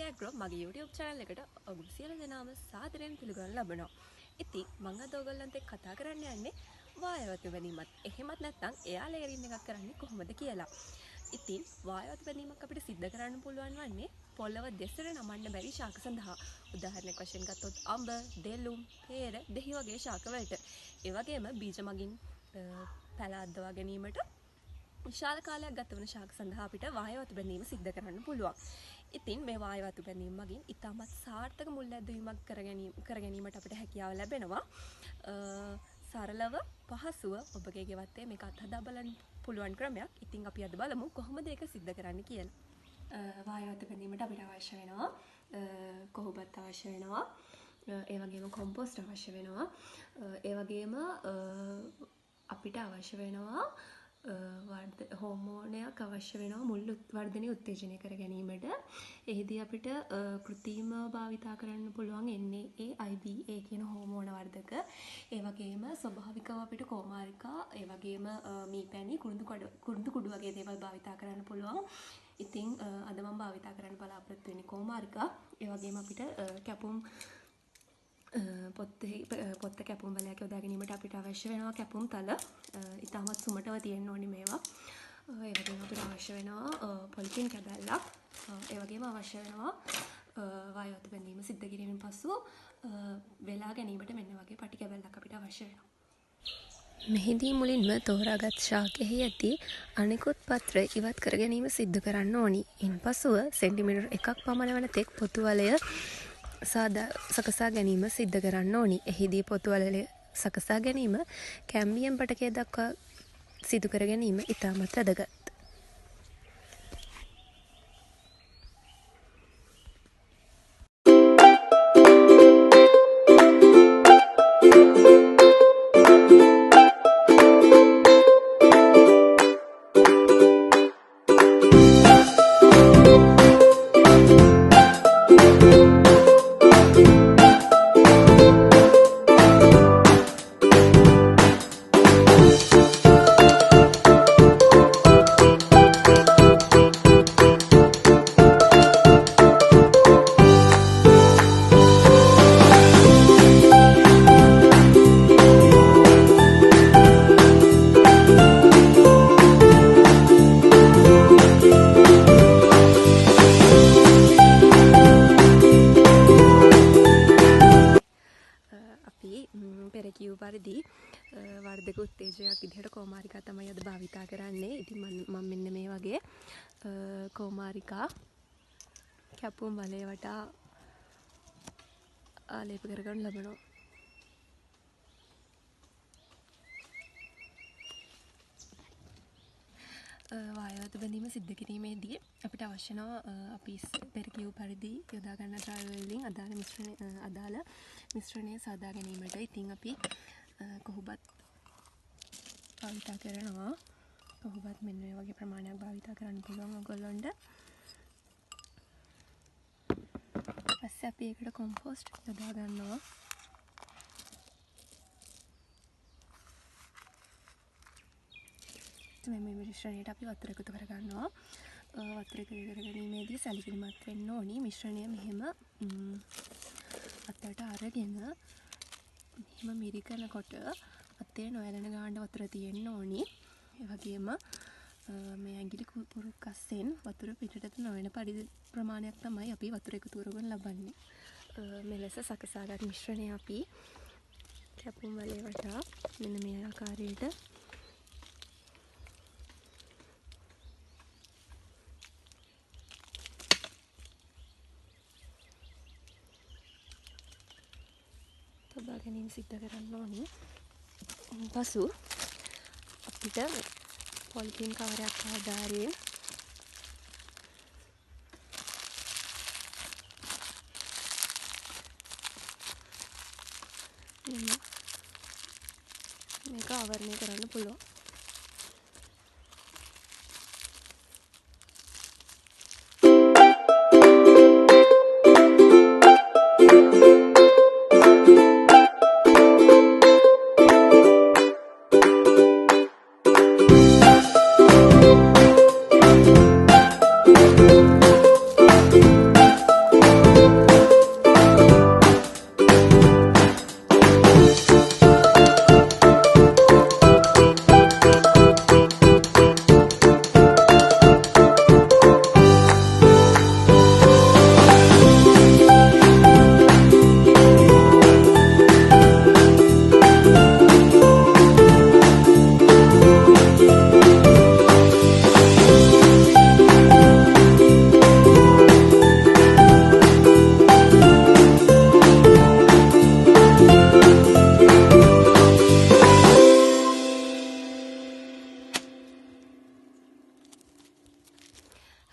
Agro මගේ YouTube channel එකට ඔගොල්ලෝ සියලු දෙනාම සාදරයෙන් පිළිගන්න ලබනවා. ඉතින් මම අද ඔයගොල්ලන්ට කතා කරන්න යන්නේ වායවතු බැඳීමත් එහෙමත් නැත්නම් එයා ලේයරින් එකක් කරන්නේ කොහොමද කියලා. ඉතින් වායවතු බැඳීමක් අපිට සිද්ධ කරන්න පුළුවන් වන්නේ පොළව දෙසට නමන්න බැරි ශාක සඳහා. උදාහරණයක් වශයෙන් ගත්තොත් අඹ, දෙළුම්, peer, දෙහි වගේ ශාක වලට. ඒ වගේම බීජ මගින් පැල අද්දවා ගැනීමට විශාල කාලයක් ගත වන ශාක සඳහා අපිට වායවතු බැඳීම සිද්ධ කරන්න පුළුවන්. ඉතින් මේ වායවතු බැඳීම මගින් ඉතාමත් සාර්ථක මුල් ඇද්දවීමක් කර ගැනීමට අපිට හැකියාව ලැබෙනවා. සරලව පහසුව ඔබගේ ගෙවත්තේ මේක අත්හදා බලන්න පුළුවන් ක්‍රමයක්. ඉතින් අපි අද බලමු කොහොමද ඒක සිද්ධ කරන්න කියලා. වායවතු බැඳීමට අපිට අවශ්‍ය වෙනවා කොහොබත් අවශ්‍ය වෙනවා. ඒ වගේම කොම්පෝස්ට් අවශ්‍ය වෙනවා. ඒ වගේම අපිට අවශ්‍ය වෙනවා හෝමෝනයක් අවශ්‍ය වෙනවා මුල් වර්ධනය උත්තේජනය කර ගැනීමට. එහිදී අපිට කෘත්‍රිම භාවිතා කරන්න පුළුවන් NAA/IBA කියන හෝමෝන වර්ධක. ඒ වගේම ස්වභාවිකව අපිට කෝමාරිකා, ඒ වගේම මීපැණි, කුරුඳු කුඩු වගේ දේවල් භාවිතා කරන්න පුළුවන්. ඉතින් අද මම භාවිතා කරන්න බලාපොරොත්තු වෙන්නේ කෝමාරිකා. ඒ වගේම අපිට කැපුම් පොත්ත කැපුම් වලයක් යොදා ගැනීමට අපිට අවශ්‍ය වෙනවා කැපුම් තල. ඉතාමත් සුමටව තියෙන්න ඕනි මේවා. ඒ වගේම අපිට අවශ්‍ය වෙනවා පොලිතින් කැබැල්ලක්. ඒ වගේම අවශ්‍ය වෙනවා වායවතු බැඳීම සිද්ධ කිරීමෙන් පසු වෙලා ගැනීමට මෙන්න වගේ පටි කැබැල්ලක් අපිට අවශ්‍ය වෙනවා. මෙහිදී මුලින්ම තෝරාගත් ශාකයෙහි ඇති අනෙකුත් පත්‍ර ඉවත් කර ගැනීම සිද්ධ කරන්න ඕනි. ඉන්පසුව සෙන්ටිමීටර් 1ක් පමණ වන තෙක් පොතු වලය සකසා ගැනීම සිද්ධ කරන්න ඕනි. එහිදී පොතු වලය සකසා ගැනීම කැම්බියම් පටකය දක්වා සිදු කර ගැනීම ඉතාමත් වැදගත්. පෙර කියූ පරිදි වර්ධක උත්තේජයක් විදිහට කෝමාරිකා තමයි අද භාවිතා කරන්නේ. ඉතින් මම මෙන්න මේ වගේ කෝමාරිකා කැපුම් වලය වටා ආලේප කරගන්න ලබනවා. වායවතු බැඳීම සිද්ධ කිරීමේදී අපිට අවශ්‍ය වෙනවා අපි පෙර කියූ පරිදි යොදා ගන්න ද්‍රව්‍ය වලින් අදාළ මිශ්‍රණය සාදා ගැනීමට. ඉතින් අපි කොහොබත් භාවිතා කරනවා. කොහොබත් මෙන්න මේ වගේ ප්‍රමාණයක් භාවිතා කරන්න පුළුවන් ඔයගොල්ලන්ට. පස්සේ අපි ඒකට කොම්පෝස්ට් යොදා ගන්නවා. මේ මිශ්‍රණයට අපි වතුර එකතු කර ගන්නවා. වතුර එකතු කර ගැනීමේදී සැලකිලිමත් වෙන්න ඕනි. මිශ්‍රණය මෙහෙම අතට අරගෙන මෙහෙම මිරිකනකොට අතේ නොයැලෙන ගානට වතුර තියෙන්න ඕනි. ඒ වගේම මේ ඇඟිලි කුරුක් අස්සෙන් වතුර පිටට නොවන පරිදි ප්‍රමාණයක් තමයි අපි වතුර එකතු කරගෙන ලබන්නේ. මෙලෙස සකසාගත් මිශ්‍රණය අපි කැපුම් වලේ වටා මෙන්න මේ ආකාරයට තබා ගැනීම සිද්ධ කරන්න ඕනි. පසු අපිට පොලිතින් කවරයක් ආධාරයෙන් මේක ආවරණය කරන්න පුළුවන්.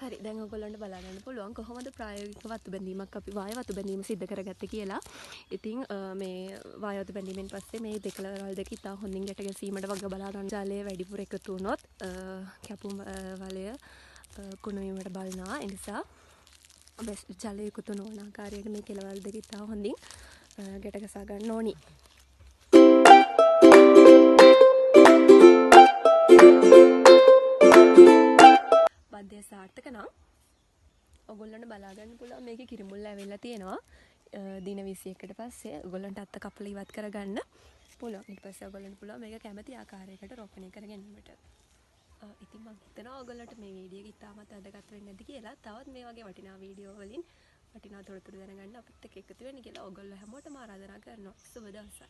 හරි දැන් ඔයගොල්ලන්ට බලා ගන්න පුළුවන් කොහොමද ප්‍රායෝගික වතු බැඳීමක් අපි වායු වතු බැඳීම සිද්ධ කරගත්තේ කියලා. ඉතින් මේ වායු වතු බැඳීමෙන් පස්සේ මේ දෙකලවල් දෙක ඉතා හොඳින් ගැට ගැසීමට වග බලා ගන්න. ජලය වැඩිපුර එකතු වුණොත් කැපුම් වලය කුණු වීමට බලනවා. ඒ නිසා ජලය එකතු නොවන ආකාරයට මේ කෙළවල් දෙක ඉතා හොඳින් ගැට ගසා ගන්න ඕනි. බද්ධය සාර්ථක නම් ඔයගොල්ලන්ට බලා ගන්න පුළුවන් මේකේ කිරිමුල්ල ඇවිල්ලා තියෙනවා. දින 21කට පස්සේ ඔයගොල්ලන්ට අත්ත කපලා ඉවත් කරගන්න පුළුවන්. ඊට පස්සේ ඔයගොල්ලන්ට පුළුවන් මේක කැමති ආකාරයකට රෝපණය කර ගැනීමට. ඉතින් මම හිතනවා ඔයගොල්ලන්ට මේ වීඩියෝ එක ඉතාමත් වැදගත් වෙන්නේ නැති කියලා. තවත් මේ වගේ වටිනා වීඩියෝ වලින් වටිනා තොරතුරු දැනගන්න අපිත් එක්ක එකතු වෙන්න කියලා ඔයගොල්ලෝ හැමෝටම ආරාධනා කරනවා. සුබ දවසක්.